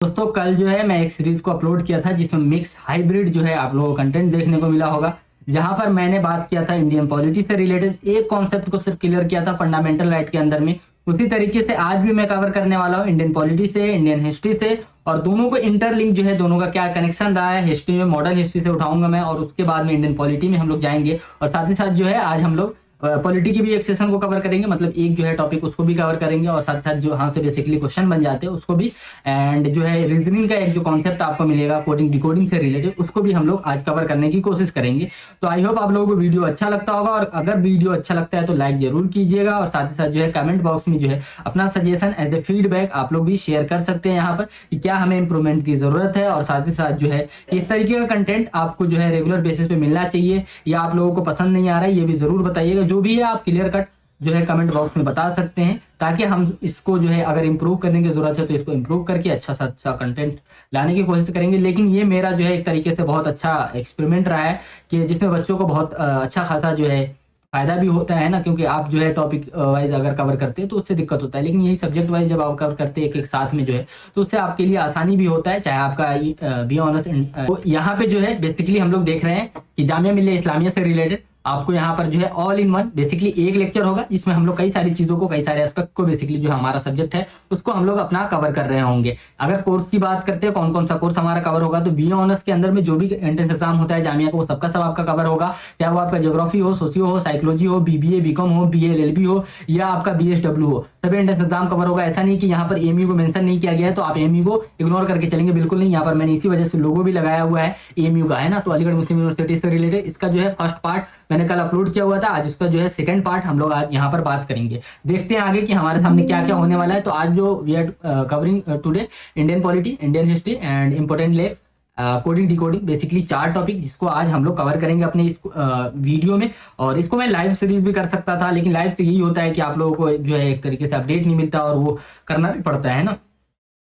दोस्तों कल जो है मैं एक सीरीज को अपलोड किया था जिसमें मिक्स हाइब्रिड जो है आप लोगों को कंटेंट देखने को मिला होगा। जहां पर मैंने बात किया था इंडियन पॉलिटी से रिलेटेड एक कॉन्सेप्ट को सिर्फ क्लियर किया था फंडामेंटल राइट के अंदर में। उसी तरीके से आज भी मैं कवर करने वाला हूँ इंडियन पॉलिटी से, इंडियन हिस्ट्री से, और दोनों को इंटरलिंक जो है, दोनों का क्या कनेक्शन रहा है हिस्ट्री में, मॉडर्न हिस्ट्री से उठाऊंगा मैं, और उसके बाद में इंडियन पॉलिटी में हम लोग जाएंगे। और साथ ही साथ जो है आज हम लोग पॉलिटी की भी एक सेशन को कवर करेंगे, मतलब एक जो है टॉपिक उसको भी कवर करेंगे, और साथ साथ जो यहाँ से बेसिकली क्वेश्चन बन जाते हैं उसको भी, एंड जो है रीजनिंग का एक जो कॉन्सेप्ट आपको मिलेगा कोडिंग डिकोडिंग से रिलेटेड उसको भी हम लोग आज कवर करने की कोशिश करेंगे। तो आई होप आप लोगों को वीडियो अच्छा लगता होगा, और अगर वीडियो अच्छा लगता है तो लाइक जरूर कीजिएगा, और साथ ही साथ जो है कमेंट बॉक्स में जो है अपना सजेशन एज ए फीडबैक आप लोग भी शेयर कर सकते हैं यहाँ पर कि क्या हमें इंप्रूवमेंट की जरूरत है, और साथ ही साथ जो है इस तरीके का कंटेंट आपको जो है रेगुलर बेसिस पे मिलना चाहिए या आप लोगों को पसंद नहीं आ रहा है ये भी जरूर बताइएगा। जो भी है आप क्लियर कट जो है कमेंट बॉक्स में बता सकते हैं, ताकि हम इसको जो है अगर इंप्रूव करने की जरूरत है तो इसको इंप्रूव करके अच्छा सा अच्छा कंटेंट लाने की कोशिश करेंगे। लेकिन ये मेरा जो है एक तरीके से बहुत अच्छा एक्सपेरिमेंट रहा है कि जिसमें बच्चों को बहुत अच्छा खासा जो है फायदा भी होता है ना, क्योंकि आप जो है टॉपिक वाइज अगर कवर करते हैं तो उससे दिक्कत होता है, लेकिन यही सब्जेक्ट वाइज जब आप कवर करते हैं एक एक साथ में जो है तो उससे आपके लिए आसानी भी होता है, चाहे आपका बी ऑनर्स। तो यहाँ पे जो है बेसिकली हम लोग देख रहे हैं कि जामिया मिल्लिया इस्लामिया से रिलेटेड आपको यहाँ पर जो है ऑल इन वन बेसिकली एक लेक्चर होगा जिसमें हम लोग कई सारी चीजों को, कई सारे एस्पेक्ट को बेसिकली जो हमारा सब्जेक्ट है उसको हम लोग अपना कवर कर रहे होंगे। अगर कोर्स की बात करते हैं कौन कौन सा कोर्स हमारा कवर होगा, तो बी ऑनर्स के अंदर में जो भी एंट्रेंस एग्जाम होता है जामिया का वो सबका सब आपका कवर होगा, चाहे वो आपका ज्योग्राफी हो, सोशियो हो, साइकोलॉजी हो, बीबीए बीकॉम हो, बीए एलएलबी हो, या आपका बीएसडब्ल्यू हो, सभी एंट्रेंस एग्जाम कवर होगा। ऐसा नहीं कि यहाँ पर एमयू को मेंशन नहीं किया गया है तो आप एमयू को इग्नोर करके चलेंगे, बिल्कुल नहीं। यहाँ पर मैंने इसी वजह से लोगो भी लगाया हुआ है एमयू का, है ना। तो अलीगढ़ मुस्लिम यूनिवर्सिटी से रिलेटेड इसका जो है फर्स्ट पार्ट मैंने कल अपलोड किया हुआ था, आज उसका जो है सेकंड पार्ट हम लोग आज यहाँ पर बात करेंगे। देखते हैं आगे कि हमारे सामने क्या क्या होने वाला है। तो आज जो we are covering today Indian polity, Indian history and important lakes, coding decoding, basically 4 topic जिसको आज हम लोग कवर करेंगे अपने इस वीडियो में। और इसको मैं लाइव सीरीज भी कर सकता था, लेकिन लाइव से यही होता है कि आप लोगों को जो है एक तरीके से अपडेट नहीं मिलता और वो करना भी पड़ता है ना।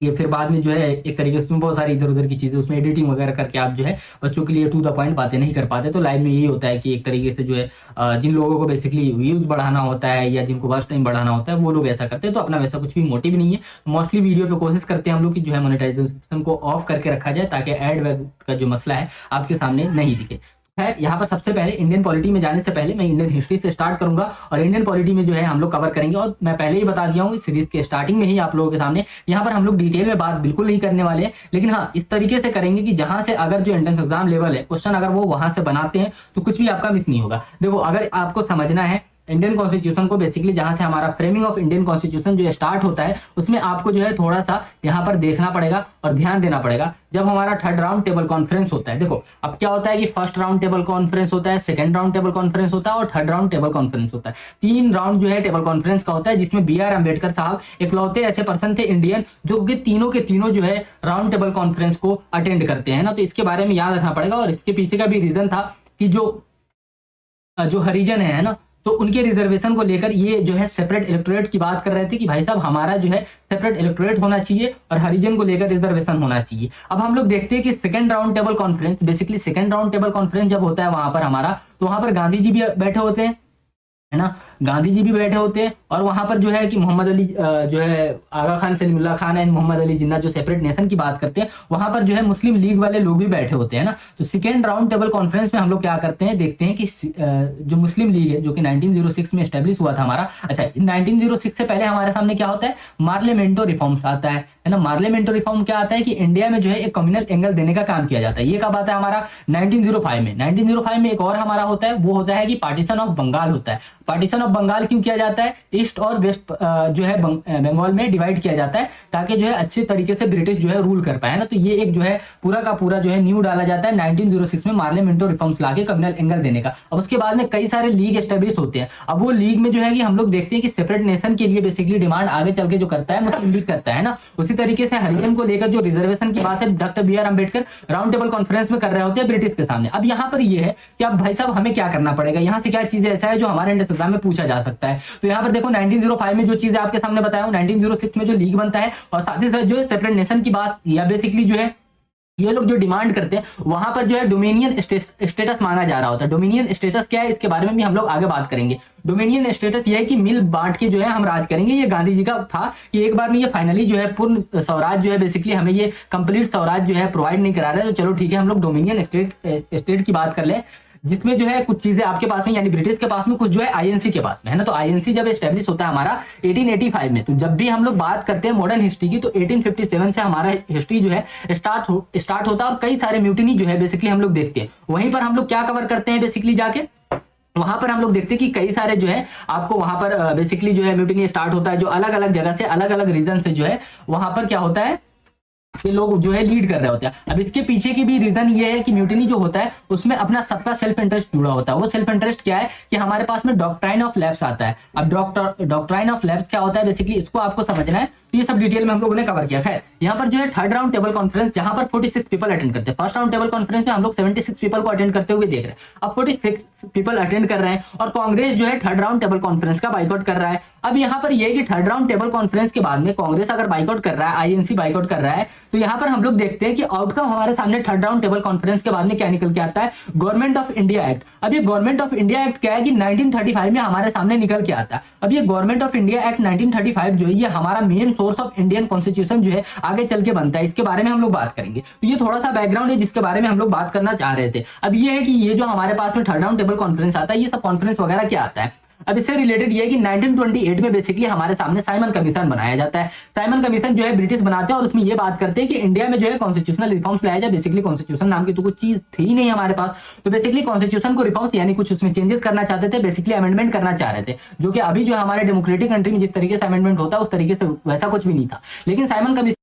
ये फिर बाद में जो है एक तरीके से बहुत सारी इधर उधर की चीजें उसमें एडिटिंग वगैरह करके आप जो है बच्चों के लिए टू द पॉइंट बातें नहीं कर पाते। तो लाइव में यही होता है कि एक तरीके से जो है जिन लोगों को बेसिकली व्यूज बढ़ाना होता है या जिनको वॉच टाइम बढ़ाना होता है वो लोग ऐसा करते हैं। तो अपना वैसा कुछ भी मोटिव नहीं है। मोस्टली वीडियो पे कोशिश करते हैं हम लोग कि जो है मोनेटाइजेशन को ऑफ करके रखा जाए ताकि एड का जो मसला है आपके सामने नहीं दिखे। है यहाँ पर सबसे पहले इंडियन पॉलिटी में जाने से पहले मैं इंडियन हिस्ट्री से स्टार्ट करूंगा, और इंडियन पॉलिटी में जो है हम लोग कवर करेंगे। और मैं पहले ही बता दिया हूँ इस सीरीज के स्टार्टिंग में ही आप लोगों के सामने, यहाँ पर हम लोग डिटेल में बात बिल्कुल नहीं करने वाले हैं, लेकिन हाँ इस तरीके से करेंगे कि जहां से अगर जो एंट्रेंस एग्जाम लेवल है क्वेश्चन अगर वो वहां से बनाते हैं तो कुछ भी आपका मिस नहीं होगा। देखो अगर आपको समझना है इंडियन कॉन्स्टिट्यूशन को, बेसिकली जहां से हमारा फ्रेमिंग ऑफ इंडियन कॉन्स्टिट्यूशन जो स्टार्ट होता है उसमें आपको जो है थोड़ा सा यहाँ पर देखना पड़ेगा और ध्यान देना पड़ेगा। जब हमारा थर्ड राउंड टेबल कॉन्फ्रेंस होता है, देखो अब क्या होता है कि फर्स्ट राउंड टेबल कॉन्फ्रेंस होता है, सेकंड राउंड टेबल कॉन्फ्रेंस होता है और थर्ड राउंड टेबल कॉन्फ्रेंस होता है। 3 राउंड जो है टेबल कॉन्फ्रेंस का होता है, जिसमें बी आर अम्बेडकर साहब इकलौते ऐसे पर्सन थे इंडियन जो कि तीनों के तीनों जो है राउंड टेबल कॉन्फ्रेंस को अटेंड करते हैं ना। तो इसके बारे में याद रखना पड़ेगा। और इसके पीछे का भी रीजन था कि जो हरिजन है ना, तो उनके रिजर्वेशन को लेकर ये जो है सेपरेट इलेक्टोरेट की बात कर रहे थे कि भाई साहब हमारा जो है सेपरेट इलेक्टोरेट होना चाहिए और हरिजन को लेकर रिजर्वेशन होना चाहिए। अब हम लोग देखते हैं कि second round table conference, basically second round table conference जब होता है वहां पर हमारा, तो वहां पर गांधी जी भी बैठे होते हैं, है ना, गांधी जी भी बैठे होते हैं। और वहां पर जो है कि मोहम्मद अली जो है आगा खान सलीमुल्लाह खान एंड मोहम्मद अली जिन्ना जो सेपरेट नेशन की बात करते हैं, वहां पर जो है मुस्लिम लीग वाले लोग भी बैठे होते हैं ना। तो सेकेंड राउंड टेबल कॉन्फ्रेंस में हम लोग क्या करते हैं, देखते हैं कि जो मुस्लिम लीग है जो कि 1906 में एस्टेब्लिश हुआ था हमारा। अच्छा 1906 से पहले हमारे सामने क्या होता है, मार्लियामेंटो रिफॉर्म्स आता है ना। मार्लियामेंटो रिफॉर्म क्या आता है कि इंडिया में जो है एक कम्युनल एंगल देने का काम किया जाता है। ये कब आता है हमारा 1905 में। 1905 में एक और हमारा होता है, वो होता है कि पार्टीशन ऑफ बंगाल होता है। पार्टीशन ऑफ बंगाल क्यों किया जाता है, ईस्ट और वेस्ट जो है बंगाल में डिवाइड किया जाता है ताकि जो है अच्छे तरीके से ब्रिटिश जो है रूल कर पाए ना। तो ये एक जो है पूरा का पूरा जो है न्यू डाला जाता है 1906 में मार्लियामेंटो रिफॉर्म्स लाके कम्युनल एंगल देने का। अब उसके बाद में कई सारे लीग एस्टेब्लिश होते हैं। अब वो लीग में जो है कि हम लोग देखते हैं कि सेपरेट नेशन के लिए बेसिकली डिमांड आगे चल के जो करता है मुस्लिम लीग करता है ना। उसी तरीके से हरिजन को लेकर जो रिजर्वेशन की बात है doctor B R Ambedkar round table conference में कर रहे होते हैं ब्रिटिश के सामने। अब यहाँ पर ये है कि अब भाई साहब हमें क्या करना पड़ेगा, यहाँ से क्या चीजें ऐसा है जो हमारे एग्जाम में पूछा जा सकता है। तो यहाँ पर देखो 1905 में जो चीजें आपके सामने बताया हूं, 1906 में जो लीग बनता है और साथ ही साथ जो है सेपरेट नेशन की बात या बेसिकली जो है ये लोग जो डिमांड करते हैं वहां पर जो है डोमिनियन स्टेटस मांगा जा रहा होता है। डोमिनियन स्टेटस क्या है इसके बारे में भी हम लोग आगे बात करेंगे। डोमिनियन स्टेटस ये है कि मिल बांट के जो है हम राज करेंगे। ये गांधी जी का था कि एक बार में ये फाइनली जो है पूर्ण स्वराज जो है बेसिकली हमें ये कंप्लीट स्वराज जो है प्रोवाइड नहीं करा रहा है, तो चलो ठीक है हम लोग डोमिनियन स्टेट की बात कर ले, जिसमें जो है कुछ चीजें आपके पास में यानी ब्रिटिश के पास में, कुछ जो है आईएनसी के पास में है ना। तो आईएनसी जब एस्टेब्लिश होता है हमारा 1885 में, तो जब भी हम लोग बात करते हैं मॉडर्न हिस्ट्री की तो 1857 से हमारा हिस्ट्री जो है स्टार्ट होता है और कई सारे म्यूटिनी जो है बेसिकली हम लोग देखते हैं। वहीं पर हम लोग क्या कवर करते हैं बेसिकली जाके, वहां पर हम लोग देखते हैं कि कई सारे जो है आपको वहां पर बेसिकली जो है म्यूटिनी स्टार्ट होता है, जो अलग अलग जगह से अलग अलग रीजन से जो है वहां पर क्या होता है ये लोग जो है लीड कर रहे होते हैं। अब इसके पीछे की भी रीजन ये है कि म्यूटिनी जो होता है उसमें अपना सबका सेल्फ इंटरेस्ट जुड़ा होता है। वो सेल्फ इंटरेस्ट क्या है कि हमारे पास में डॉक्ट्राइन ऑफ लैप्स आता है। अब डॉक्ट्राइन ऑफ लैप्स क्या होता है बेसिकली इसको आपको समझना है, तो ये सब डिटेल में हम लोगों ने कवर किया। खैर यहाँ पर जो है थर्ड राउंड टेबल कॉन्फ्रेंस जहां पर 46 पीपल अटेंड करते हैं। फर्स्ट राउंड टेबल कॉन्फ्रेंस में हम लोग 76 पीपल को अटेंड करते हुए देख रहे हैं, अब 46 पीपल अटेंड कर रहे हैं और कांग्रेस जो है थर्ड राउंड टेबल कॉन्फ्रेंस का बाइकआउट कर रहा है। अब यहाँ पर ये कि थर्ड राउंड टेबल कॉन्फ्रेंस के बाद में कांग्रेस अगर बाइकआउट कर रहा है, आईएनसी बाइकआउट कर रहा है, तो यहाँ पर हम लोग देखते हैं कि आउटकम हमारे सामने थर्ड राउंड टेबल कॉन्फ्रेंस के बाद में क्या निकल के आता है, गवर्नमेंट ऑफ इंडिया एक्ट। अब ये गवर्नमेंट ऑफ इंडिया एक्ट क्या है कि 1935 में हमारे सामने निकल के आता है। अब ये गवर्नमेंट ऑफ इंडिया एक्ट 1935 जो है ये हमारा main source of Indian constitution जो है आगे चल के बनता है, इसके बारे में हम लोग बात करेंगे। तो ये थोड़ा सा बैकग्राउंड है जिसके बारे में हम लोग बात करना चाह रहे थे। अब ये है कि ये जो हमारे पास में थर्ड राउंड टेबल कॉन्फ्रेंस आता है, ये सब कॉन्फ्रेंस वगैरह क्या आता है। अब इससे रिलेटेड ये है कि 1928 में बेसिकली हमारे सामने साइमन कमीशन बनाया जाता है। साइमन कमीशन जो है ब्रिटिश बनाते हैं और उसमें ये बात करते हैं कि इंडिया में जो है कॉन्स्टिट्यूशनल रिफॉर्म्स लाया जाए। बेसिकली कॉन्स्टिट्यूशन नाम की तो कुछ चीज थी नहीं हमारे पास, तो बेसिकली कॉन्स्टिट्यूशन को रिफॉर्म्स यानी कुछ उसमें चेंजेस करना चाहते थे, बेसिकली अमेंडमेंट करना चाह रहे थे, जो कि अभी जो हमारे डेमोक्रेटिक कंट्री में जिस तरीके से अमेंडमेंट होता है उस तरीके से वैसा कुछ भी नहीं था। लेकिन साइमन कमीशन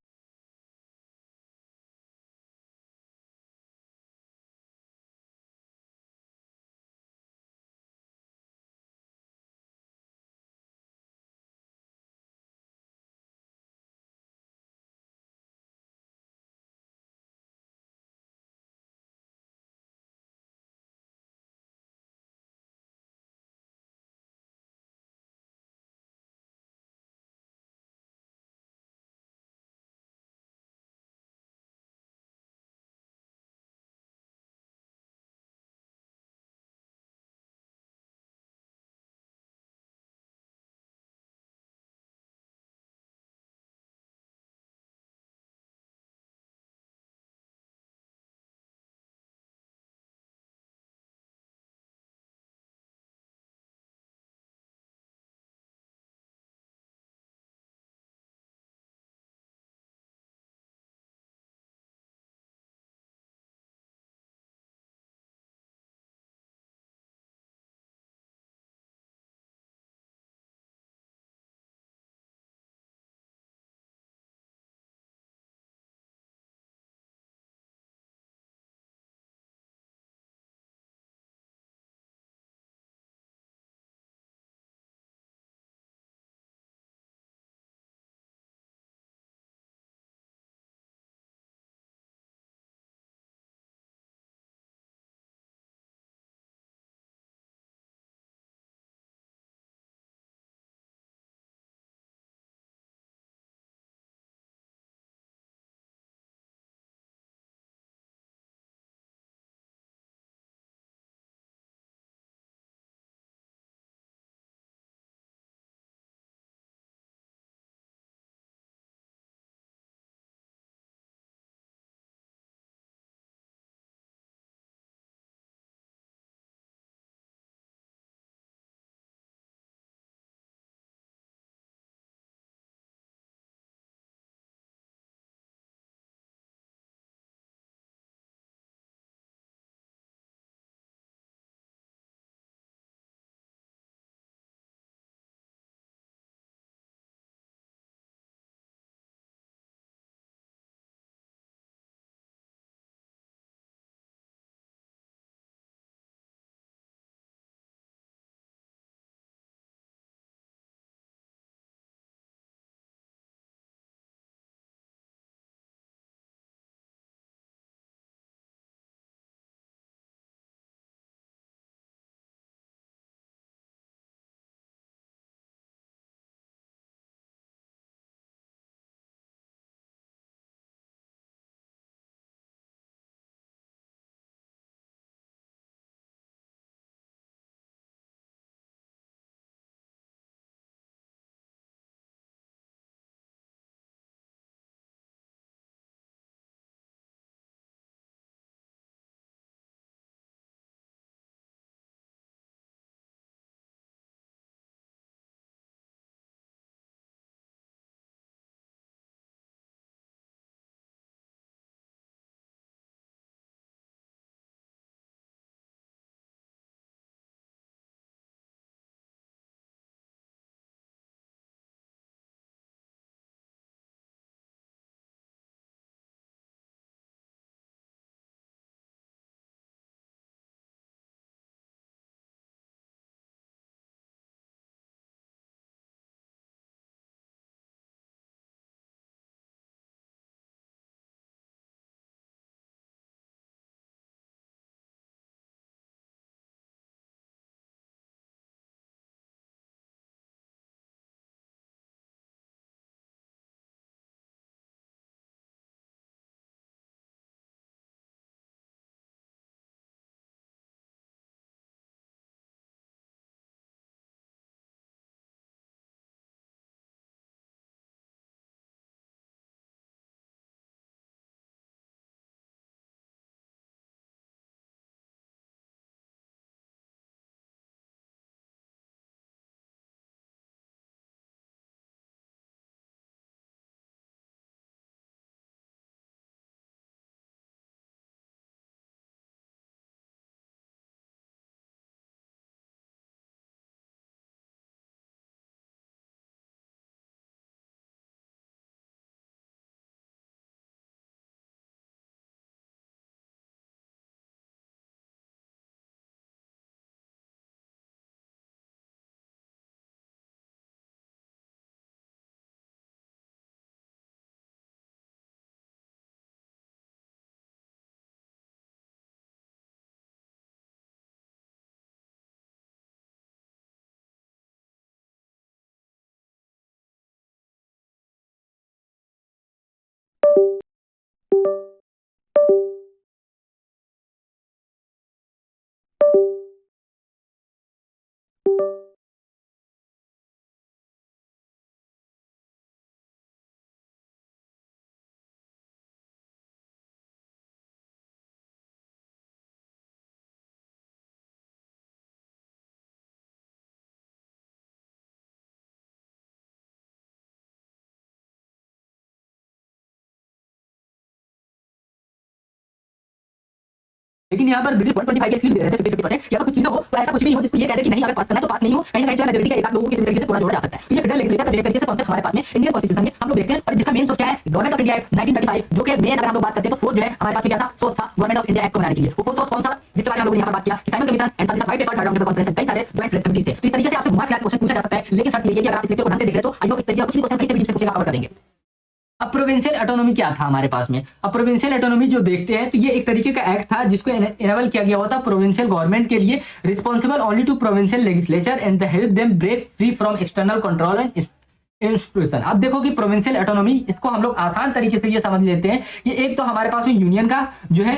लेकिन यहाँ पर ब्रिटिश 125 के स्लिप दे रहे थे 50-50%, या तो कुछ चीजें हो तो ऐसा कुछ भी नहीं हो जिसको ये कहते कि नहीं अगर पास करना है तो पास नहीं हो, कहीं ना कहीं मेजॉरिटी के एक आध लोगों के तरीके से पूरा जोड़ा जा सकता है। तो ये फेडरल लेजिस्लेचर का तरीके से कॉन्सेप्ट हमारे पास में इंडियन कॉन्स्टिट्यूशन में हम लोग देखते हैं, और जिसका मेन सोर्स क्या है, गवर्नमेंट ऑफ इंडिया एक्ट 1935, जो कि मेन अगर हम लोग बात करते हैं तो फोर्थ जो है हमारे पास में क्या था, सोर्स था गवर्नमेंट ऑफ इंडिया एक्ट को बनाने के लिए। वो सोर्स कौन सा, जिसके बारे में हम लोगों ने यहाँ पर बात किया कि Simon commission and white paper third round of conference, कई सारे ज्वाइंट सेलेक्ट कमिटीज थे। तो इस तरीके से आपसे घुमा फिरा के क्वेश्चन पूछा जा सकता है, लेकिन शर्त ये है कि अगर आप इस लेक्चर को ढंग से देख रहे हो तो आई होप इस तरीके का कुछ भी क्वेश्चन कहीं से भी पूछेगा कवर कर देंगे। अब प्रोविंशियल ऑटोनॉमी क्या था हमारे पास में, अब प्रोविंशियल ऑटोनॉमी जो देखते हैं तो ये एक तरीके का एक्ट था जिसको इनेबल किया गया हुआ था प्रोविंशियल गवर्नमेंट के लिए, responsible only to provincial legislature and the help them break free from external control and institution. अब देखो कि प्रोविंशियल ऑटोनॉमी, इसको हम लोग आसान तरीके से ये समझ लेते हैं कि एक तो हमारे पास में यूनियन का जो है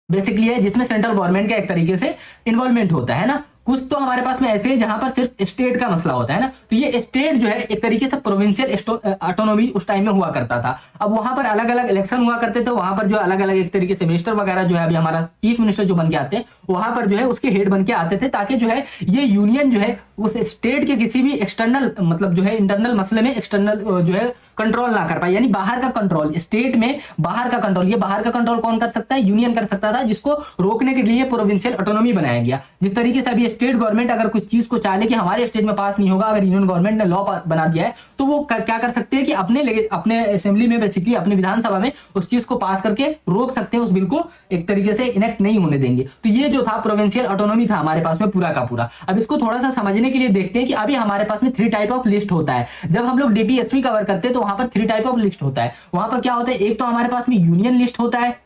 बेसिकली है जिसमें सेंट्रल गवर्नमेंट का एक तरीके से इन्वॉल्वमेंट होता है ना, कुछ तो हमारे पास में ऐसे है जहां पर सिर्फ स्टेट का मसला होता है ना, तो ये स्टेट जो है एक तरीके से प्रोविंशियल ऑटोनॉमी उस टाइम में हुआ करता था। अब वहां पर अलग अलग इलेक्शन हुआ करते थे, वहां पर जो अलग अलग एक तरीके से मिनिस्टर वगैरह जो है, अभी हमारा चीफ मिनिस्टर जो बन के आते हैं वहां पर जो है उसके हेड बन के आते थे, ताकि जो है ये यूनियन जो है उस स्टेट के किसी भी एक्सटर्नल मतलब जो है इंटरनल मसले में एक्सटर्नल जो है कंट्रोल ना कर पाए, यानी बाहर का कंट्रोल, स्टेट में बाहर का कंट्रोल, ये बाहर का कंट्रोल कौन कर सकता है, यूनियन कर सकता था, जिसको रोकने के लिए प्रोविंशियल ऑटोनॉमी बनाया गया। जिस तरीके से अभी स्टेट गवर्नमेंट अगर कुछ चीज को चाहे कि हमारे स्टेट में पास नहीं होगा, अगर यूनियन गवर्नमेंट ने लॉ बना दिया है तो वो क्या कर सकते हैं कि अपने असेंबली में बेसिकली अपने विधानसभा में उस चीज को पास करके रोक सकते हैं, उस बिल को एक तरीके से इनेक्ट नहीं होने देंगे। तो ये जो था प्रोविंशियल ऑटोनॉमी था हमारे पास में पूरा का पूरा। अब इसको थोड़ा सा समझने के लिए देखते हैं कि अभी हमारे पास में 3 टाइप ऑफ लिस्ट होता है। जब हम लोग डीपीएसपी कवर करते हैं तो वहां पर 3 टाइप ऑफ लिस्ट होता है। वहां पर क्या होता है, एक तो हमारे पास में यूनियन लिस्ट होता है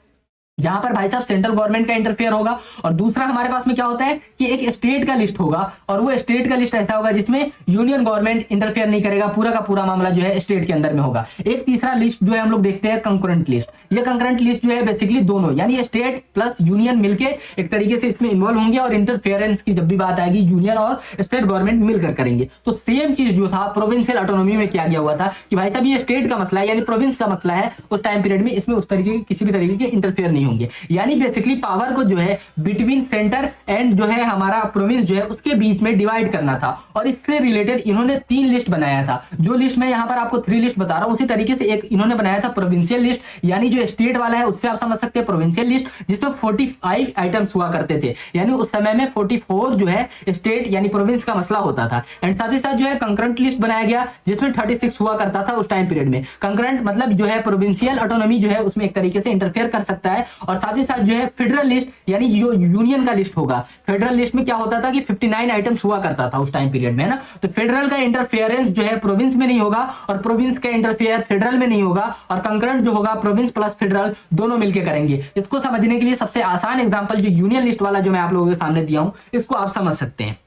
जहां पर भाई साहब सेंट्रल गवर्नमेंट का इंटरफेयर होगा, और दूसरा हमारे पास में क्या होता है कि एक स्टेट का लिस्ट होगा, और वो स्टेट का लिस्ट ऐसा होगा जिसमें यूनियन गवर्नमेंट इंटरफेयर नहीं करेगा, पूरा का पूरा मामला जो है स्टेट के अंदर में होगा। एक तीसरा लिस्ट जो है हम लोग देखते हैं कंकरेंट लिस्ट। ये कंकरेंट लिस्ट जो है बेसिकली दोनों यानी स्टेट प्लस यूनियन मिलके एक तरीके से इसमें इन्वॉल्व होंगे, और इंटरफेरेंस की जब भी बात आएगी यूनियन और स्टेट गवर्नमेंट मिलकर करेंगे। तो सेम चीज जो था प्रोविंशियल ऑटोनॉमी में किया गया हुआ था कि भाई साहब ये स्टेट का मसला है यानी प्रोविंस का मसला है, उस टाइम पीरियड में इसमें उस तरीके किसी भी तरीके के इंटरफेयर नहीं होंगे, यानी बेसिकली पावर को जो है बिटवीन सेंटर एंड जो है हमारा प्रोविंस जो है उसके बीच में डिवाइड करना था। और इससे रिलेटेड इन्होंने 3 लिस्ट बनाया था। जो लिस्ट मैं यहां पर आपको 3 लिस्ट बता रहा हूं उसी तरीके से एक इन्होंने बनाया था प्रोविंशियल लिस्ट, यानी जो स्टेट वाला है उससे आप समझ सकते हैं प्रोविंशियल लिस्ट, जिसमें 45 आइटम्स हुआ करते थे, यानी उस समय में 44 जो है स्टेट यानी प्रोविंस का मसला होता था। एंड साथ ही साथ जो है कंकरेंट लिस्ट बनाया गया जिसमें 36 हुआ करता था उस टाइम पीरियड में। कंकरेंट मतलब जो है प्रोविंशियल ऑटोनॉमी जो है उसमें एक तरीके से इंटरफेयर कर सकता है। और साथ ही साथ जो है फेडरल लिस्ट यानी जो यूनियन का लिस्ट होगा, फेडरल लिस्ट में क्या होता था कि 59 आइटम्स हुआ करता था उस टाइम पीरियड में ना, तो फेडरल का इंटरफेरेंस जो है प्रोविंस में नहीं होगा और प्रोविंस का इंटरफेयर फेडरल में नहीं होगा, और कंकरेंट जो होगा प्रोविंस प्लस फेडरल दोनों मिलकर करेंगे। इसको समझने के लिए सबसे आसान एग्जांपल जो यूनियन लिस्ट वाला जो मैं आप लोगों के सामने दिया हूं इसको आप समझ सकते हैं।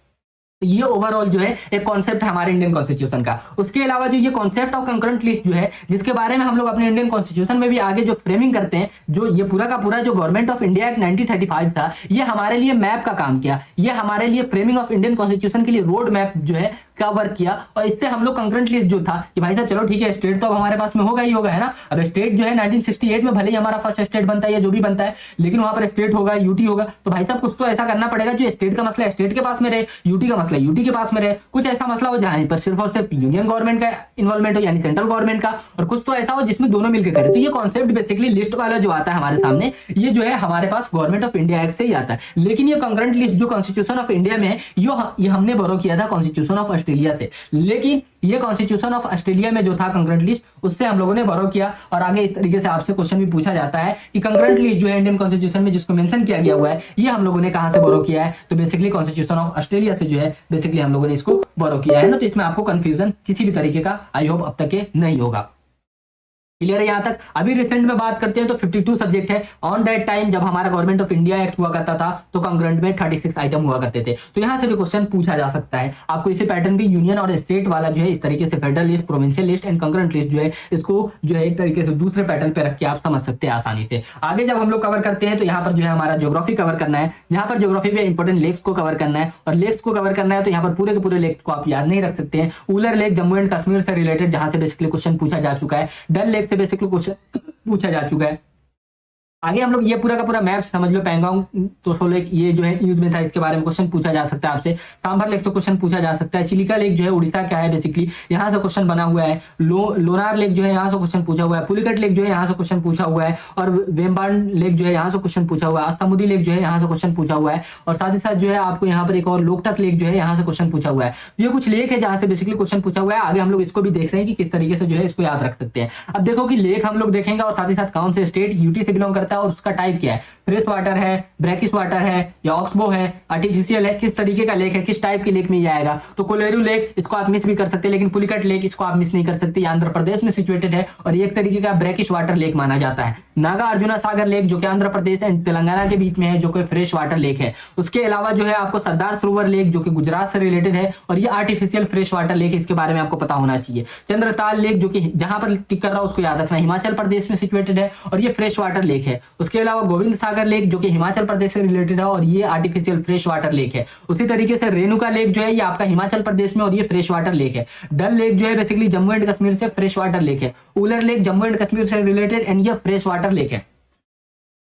ये ओवरऑल जो है एक कॉन्सेप्ट है हमारे इंडियन कॉन्स्टिट्यूशन का। उसके अलावा जो ये कॉन्सेप्ट ऑफ कंकरेंट लिस्ट जो है जिसके बारे में हम लोग अपने इंडियन कॉन्स्टिट्यूशन में भी आगे जो फ्रेमिंग करते हैं, जो ये पूरा का पूरा जो गवर्नमेंट ऑफ इंडिया एक्ट 1935 था, ये हमारे लिए मैप का काम किया, ये हमारे लिए फ्रेमिंग ऑफ इंडियन कॉन्स्टिट्यूशन के लिए रोड मैप जो है का वर्क किया। और इससे हम लोग कंकरेंट लिस्ट जो था कि भाई साहब चलो ठीक है स्टेट तो अब हमारे पास में होगा ही होगा है ना। अब स्टेट जो है 1968 में भले ही हमारा फर्स्ट स्टेट बनता है या जो भी बनता है, लेकिन वहां पर स्टेट होगा, यूटी होगा, तो भाई साहब कुछ तो ऐसा करना पड़ेगा जो स्टेट का मसला स्टेट के पास में रहे, यूटी का मसला यूटी के पास में रहे, कुछ ऐसा मसला हो जहां पर सिर्फ और सिर्फ यूनियन गवर्नमेंट का इन्वॉल्वमेंट हो यानी सेंट्रल गवर्नमेंट का, और कुछ तो ऐसा हो जिसमें दोनों मिलकर करे। तो ये कॉन्सेप्ट बेसिकली लिस्ट वाला जो आता है हमारे सामने, ये जो है हमारे पास गवर्नमेंट ऑफ इंडिया एक्ट से ही आता है। लेकिन ये कंकरेंट लिस्ट जो कॉन्स्टिट्यूशन ऑफ इंडिया में है ये हमने बोरो किया था कॉन्स्टिट्यूशन ऑफ ऑस्ट्रेलिया से, लेकिन ये कॉन्स्टिट्यूशन ऑफ ऑस्ट्रेलिया में जो था कंकरेंट लिस्ट उससे हम लोगों ने बोरो किया। और आगे इस तरीके से आपसे क्वेश्चन भी पूछा जाता है कि कंकरेंट लिस्ट जो है इंडियन कॉन्स्टिट्यूशन में जिसको मेंशन किया गया हुआ है ये हम लोगों ने कहां से बोरो किया है, तो बेसिकली कॉन्स्टिट्यूशन ऑफ ऑस्ट्रेलिया से जो है बेसिकली हम लोगों ने इसको बोरो किया है ना। तो इसमें आपको कंफ्यूजन किसी भी तरीके का आई होप अब तक के नहीं होगा। क्लियर है यहाँ तक। अभी रिसेंट में बात करते हैं तो 52 सब्जेक्ट है। ऑन दैट टाइम जब हमारा गवर्नमेंट ऑफ इंडिया एक्ट हुआ करता था तो कंकरेंट में 36 आइटम हुआ करते थे। तो यहाँ से भी क्वेश्चन पूछा जा सकता है आपको। इसी पैटर्न भी यूनियन और स्टेट वाला जो है इस तरीके से federal list, provincial list and concurrent list जो है इसको जो है एक तरीके से दूसरे पैटर्न पे रख के आप समझ सकते हैं आसानी से। आगे जब हम लोग कवर करते हैं तो यहाँ पर जो है हमारा ज्योग्राफी कवर करना है। यहाँ पर ज्योग्राफी में इंपॉर्टेंट लेक्स को कवर करना है, और लेक्स को कवर करना है तो यहाँ पर पूरे के पूरे लेक्स को आप याद नहीं रख सकते हैं। उलर लेक जम्मू एंड कश्मीर से रिलेटेड जहां से बेसिकली क्वेश्चन पूछा जा चुका है। डल लेक से बेसिकली क्वेश्चन पूछा जा चुका है। आगे हम लोग ये पूरा का पूरा मैप समझ लो, पैंगोंग तो लेक ये जो है यूज में था, इसके बारे में क्वेश्चन पूछा जा सकता है आपसे। सांभर लेक से क्वेश्चन पूछा जा सकता है। चिलिका लेक जो है उड़ीसा क्या है बेसिकली, यहाँ से क्वेश्चन बना हुआ है। लोनार लेक जो है यहाँ से क्वेश्चन पूछा हुआ है। पुलिकट लेक जो है यहाँ से क्वेश्चन पूछा हुआ है, और वेम्बार्ड लेक जो है यहाँ से क्वेश्चन पूछा हुआ है। आस्तामुदी लेक जो है यहाँ से क्वेश्चन पूछा हुआ है, और साथ ही साथ जो है आपको यहाँ पर एक और लोकटक लेक जो है यहाँ से क्वेश्चन पूछा हुआ है। ये कुछ लेक है जहाँ से बेसिकली क्वेश्चन पूछा हुआ है। आगे हम लोग इसको भी देख रहे हैं कि किस तरीके से जो है इसको याद रख सकते हैं। अब देखो कि लेक हम लोग देखेंगे, और साथ ही साथ कौन से स्टेट यूटी से बिलोंग करता है और उसका टाइप क्या है, फ्रेश वाटर है, ब्रैकिश वाटर है, या ऑक्सबो है, आर्टिफिशियल है, किस तरीके का लेक है, किस टाइप की लेक में ये आएगा। तो कोलेरू लेक इसको आप मिस भी कर सकते हैं, लेकिन पुलिकट लेक इसको आप मिस नहीं कर सकते। आंध्र प्रदेश में सिचुएटेड है और ये एक तरीके का ब्रैकिश वाटर लेक माना जाता है। नागा अर्जुना सागर लेक जो कि आंध्र प्रदेश एंड तेलंगाना के बीच में है, जो कि फ्रेश वाटर लेक है। उसके अलावा जो है आपको सरदार सरोवर लेक जो कि गुजरात से रिलेटेड है, और ये आर्टिफिशियल फ्रेश वाटर लेक, इसके बारे में आपको पता होना चाहिए। चंद्रताल लेक जो कि जहां पर टिक कर रहा है उसको याद रखना, हिमाचल प्रदेश में सिचुएटेड है और ये फ्रेश वाटर लेक है। उसके अलावा गोविंद सागर लेक जो कि हिमाचल प्रदेश से रिलेटेड है और ये आर्टिफिशियल फ्रेश वाटर लेक है। उसी तरीके से रेणुका लेक जो है ये आपका हिमाचल प्रदेश में और ये फ्रेश वाटर लेक है। डल लेक जो है बेसिकली जम्मू एंड कश्मीर से फ्रेश वाटर लेक है। उलर लेक जम्मू एंड कश्मीर से रिलेटेड एंड ये फ्रेश वाटर लेक है।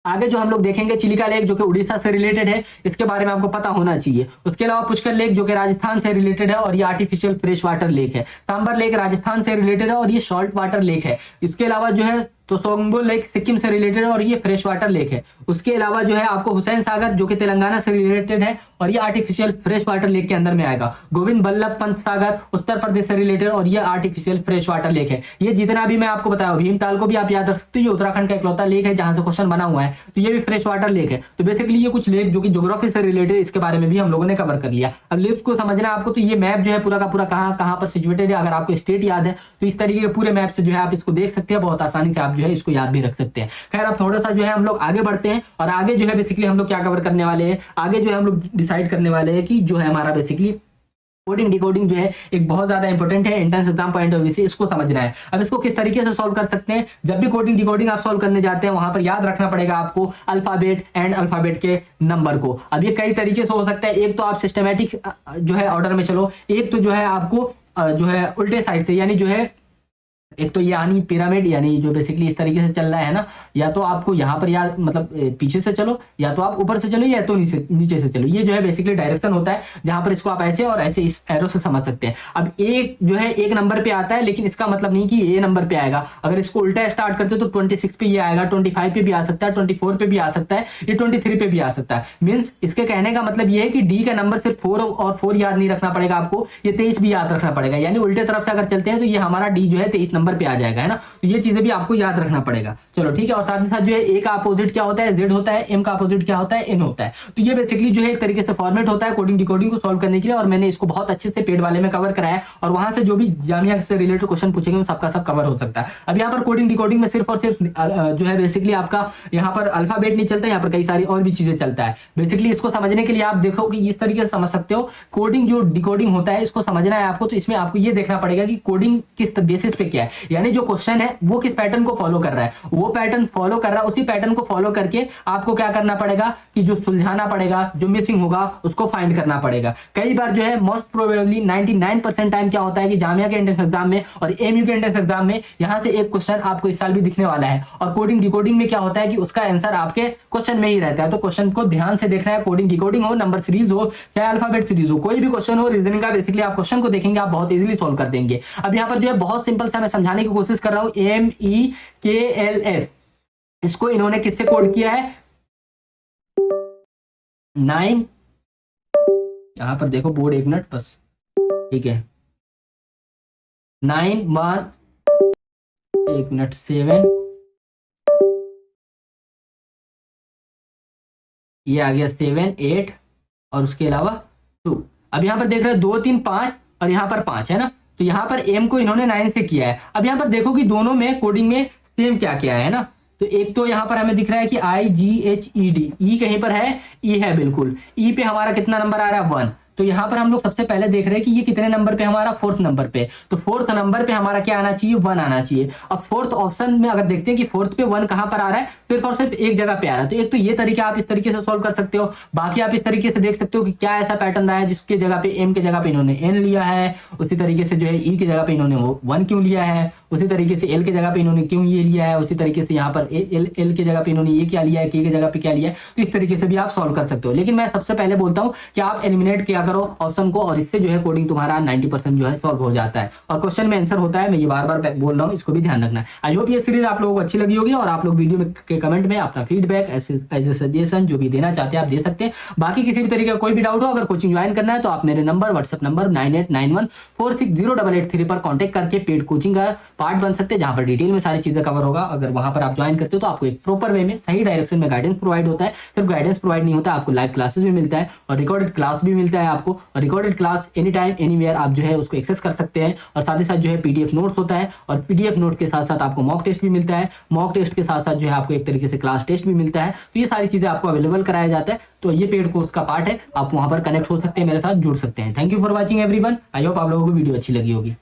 आगे जो हम लोग देखेंगे चिलिका लेक जो कि उड़ीसा से रिलेटेड है, इसके बारे में आपको पता होना चाहिए। उसके अलावा पुष्कर लेक जो कि राजस्थान से रिलेटेड है और ये आर्टिफिशियल फ्रेश वाटर लेक है। सांबर लेक राजस्थान से रिलेटेड है और ये सॉल्ट वाटर लेक है। इसके अलावा जो है तो सोंगबो लेक सिक्किम से रिलेटेड है और ये फ्रेश वाटर लेक है। उसके अलावा जो है आपको हुसैन सागर जो कि तेलंगाना से रिलेटेड है और ये आर्टिफिशियल फ्रेश वाटर लेक के अंदर में आएगा। गोविंद बल्लभ पंत सागर उत्तर प्रदेश से रिलेटेड और ये आर्टिफिशियल फ्रेश वाटर लेक है। ये जितना भी मैं आपको बताया, भीमताल को भी आप याद रख सकते हो, ये उत्तराखंड का इकलौता लेक है जहां से क्वेश्चन बना हुआ है, तो ये भी फ्रेश वाटर लेक है। तो बेसिकली ये कुछ लेक जो कि ज्योग्राफी से रिलेटेड, इसके बारे में भी हम लोगों ने कवर कर लिया। अब लेक्स को समझना आपको, तो ये मैप जो है पूरा का पूरा कहाँ कहाँ पर सिचुएटेड है। अगर आपको स्टेट याद है तो इस तरीके के पूरे मैप से जो है आप इसको देख सकते हैं, बहुत आसानी से आप जो है इसको याद भी रख सकते हैं। खैर अब थोड़ा सा जो है हम लोग आगे बढ़ते हैं, और आगे जो है बेसिकली हम लोग क्या कवर करने वाले हैं, आगे जो है हम लोग डिसाइड करने वाले हैं कि जो है हमारा बेसिकली कोडिंग डिकोडिंग जो है एक बहुत ज्यादा इंपॉर्टेंट है entrance exam point of view से, इसको समझना है। अब इसको किस तरीके से सॉल्व कर सकते हैं, जब भी कोडिंग डिकोडिंग आप सॉल्व करने जाते हैं वहां पर याद रखना पड़ेगा आपको अल्फाबेट एंड अल्फाबेट के नंबर को। अब ये कई तरीके से हो सकता है, एक तो आप सिस्टमेटिक जो है ऑर्डर में चलो, एक तो जो है आपको जो है उल्टे साइड से, यानी जो है एक तो यानी पिरामिड, यानी जो बेसिकली इस तरीके से चल रहा है ना, या तो आपको यहाँ पर या मतलब पीछे से चलो, या तो आप ऊपर से चलो, या तो नीचे से चलो। ये जो है बेसिकली डायरेक्शन होता है जहां पर इसको आप ऐसे और ऐसे इस एरो से समझ सकते हैं। अब एक जो है एक नंबर पे आता है, लेकिन इसका मतलब नहीं कि ये नंबर पे आएगा। अगर इसको उल्टा स्टार्ट करते तो 26 पे ये आएगा, 25 पे भी आ सकता है, 24 पे भी आ सकता है, ये 23 पे भी आ सकता है। मीन्स इसके कहने का मतलब ये है कि डी का नंबर सिर्फ 4 और 4 याद नहीं रखना पड़ेगा आपको, ये 23 भी याद रखना पड़ेगा। यानी उल्टे तरफ से अगर चलते हैं तो ये हमारा डी जो है 23 नंबर पे आ जाएगा, है ना। तो ये चीजें भी आपको याद रखना पड़ेगा। चलो ठीक है। और साथ ही साथ जो है ए का अपोजिट क्या होता है, जेड होता है, एम का अपोजिट क्या होता है, एन होता है। तो ये बेसिकली जो है एक तरीके से फॉर्मेट होता है कोडिंग डिकोडिंग को सॉल्व करने के लिए, और मैंने इसको बहुत अच्छे से पेड वाले में कवर कराया, और वहां से जो भी जामिया से रिलेटेड क्वेश्चन पूछेंगे वो सबका सब कवर हो सकता है। अब यहाँ पर कोडिंग डिकोडिंग में सिर्फ और सिर्फ जो है बेसिकली आपका यहाँ पर अल्फाबेट नहीं चलता, यहाँ पर कई सारी और भी चीजें चलता है। बेसिकली इसको समझने के लिए आप देखो कि इस तरीके से समझ सकते हो। कोडिंग जो डिकोडिंग होता है इसको समझना है आपको, तो इसमें आपको ये देखना पड़ेगा कि कोडिंग किस बेसिस पे क्या है, यानी जो क्वेश्चन है वो किस पैटर्न को फॉलो कर रहा है, वो पैटर्न फॉलो कर रहा है, उसी पैटर्न को फॉलो करके आपको क्या करना पड़ेगा कि जो सुलझाना पड़ेगा, जो मिसिंग होगा उसको फाइंड करना पड़ेगा। कई बार जो है मोस्ट प्रोबेबली 99% टाइम क्या होता है कि जामिया के एंट्रेंस एग्जाम में और एमयू के एंट्रेंस एग्जाम में यहां से एक क्वेश्चन आपको इस साल भी दिखने वाला है, और कोडिंग डिकोडिंग में क्या होता है कि उसका आंसर आपके क्वेश्चन में ही रहता है। तो क्वेश्चन को ध्यान से देखना है, कोडिंग डिकोडिंग हो, नंबर सीरीज हो, चाहे अल्फाबेट सीरीज हो, कोई भी क्वेश्चन हो रीजनिंग का, बेसिकली आप क्वेश्चन को देखेंगे आप बहुत इजीली सॉल्व कर देंगे। अब यहाँ पर जो है बहुत सिंपल सा मैं समझाने की कोशिश कर रहा हूं, MEKLF, इसको इन्होंने किससे कोड किया है, 9, यहां पर देखो बोर्ड, एक मिनट बस, ठीक है, 9 1, एक मिनट 7, ये आ गया 7 8, और उसके अलावा 2। अब यहां पर देख रहे हो 2 3 5 और यहां पर 5 है ना, तो यहां पर एम को इन्होंने 9 से किया है। अब यहां पर देखो कि दोनों में कोडिंग में सेम क्या क्या है ना। तो एक तो यहाँ पर हमें दिख रहा है कि IGHED, ई कहीं पर है, ई है बिल्कुल, ई पे हमारा कितना नंबर आ रहा है 1। तो यहाँ पर हम लोग सबसे पहले देख रहे हैं कि ये कितने नंबर पे हमारा, 4th नंबर पे। तो 4th नंबर पे हमारा क्या आना चाहिए, 1 आना चाहिए। अब 4th ऑप्शन में अगर देखते हैं कि 4th पे 1 कहाँ पर आ रहा है, सिर्फ और सिर्फ एक जगह पे आ रहा है। तो एक तो ये तरीका आप इस तरीके से सॉल्व कर सकते हो। बाकी आप इस तरीके से देख सकते हो कि क्या ऐसा पैटर्न रहा है जिसके जगह पे एम के जगह पे इन्होंने एन लिया है, उसी तरीके से जो है ई की जगह पे इन्होंने वो 1 क्यों लिया है, उसी तरीके से एल के जगह पे इन्होंने क्यों ये लिया है, उसी तरीके से यहाँ पर एल के जगह पे इन्होंने ये क्या लिया है, के जगह पे क्या लिया है। तो इस तरीके से भी आप सॉल्व कर सकते हो। लेकिन मैं सबसे पहले बोलता हूँ कि आप एलिमिनेट किया करो ऑप्शन को, और इससे जो है कोडिंग तुम्हारा 90% जो है सॉल्व हो जाता है और क्वेश्चन में आंसर होता है। मैं ये बार बार बोल रहा हूँ, इसको भी ध्यान रखना है। आई होप ये सीरीज आप लोगों को अच्छी लगी होगी, और आप लोग वीडियो के कमेंट में अपना फीडबैक एज ए सजेशन जो भी देना चाहते हैं आप दे सकते हैं। बाकी किसी भी तरीके का कोई भी डाउट हो, अगर कोचिंग ज्वाइन करना है तो आप मेरे नंबर व्हाट्सएप नंबर 9891460883 पर कॉन्टेक्ट करके पेड कोचिंग का पार्ट बन सकते हैं, जहां पर डिटेल में सारी चीजें कवर होगा। अगर वहां पर आप ज्वाइन करते हो तो आपको एक प्रॉपर वे में सही डायरेक्शन में गाइडेंस प्रोवाइड होता है। सिर्फ गाइडेंस प्रोवाइड नहीं होता, आपको लाइव क्लासेस भी मिलता है और रिकॉर्डेड क्लास भी मिलता है आपको। और recorded class any time anywhere आप जो है उसको एक्सेस कर सकते हैं। और साथ ही साथ जो है PDF नोट्स होता है, और PDF नोट्स के साथ साथ आपको मॉक टेस्ट भी मिलता है। मॉक टेस्ट के साथ साथ जो है आपको एक तरीके से क्लास टेस्ट भी मिलता है। तो ये सारी चीजें आपको अवेलेबल कराया जाता है। तो ये पेड कोर्स का पार्ट है, आप वहां पर कनेक्ट हो सकते हैं, मेरे साथ जुड़ सकते हैं। Thank you for watching everyone. I hope आप लोगों को वीडियो अच्छी लगी होगी।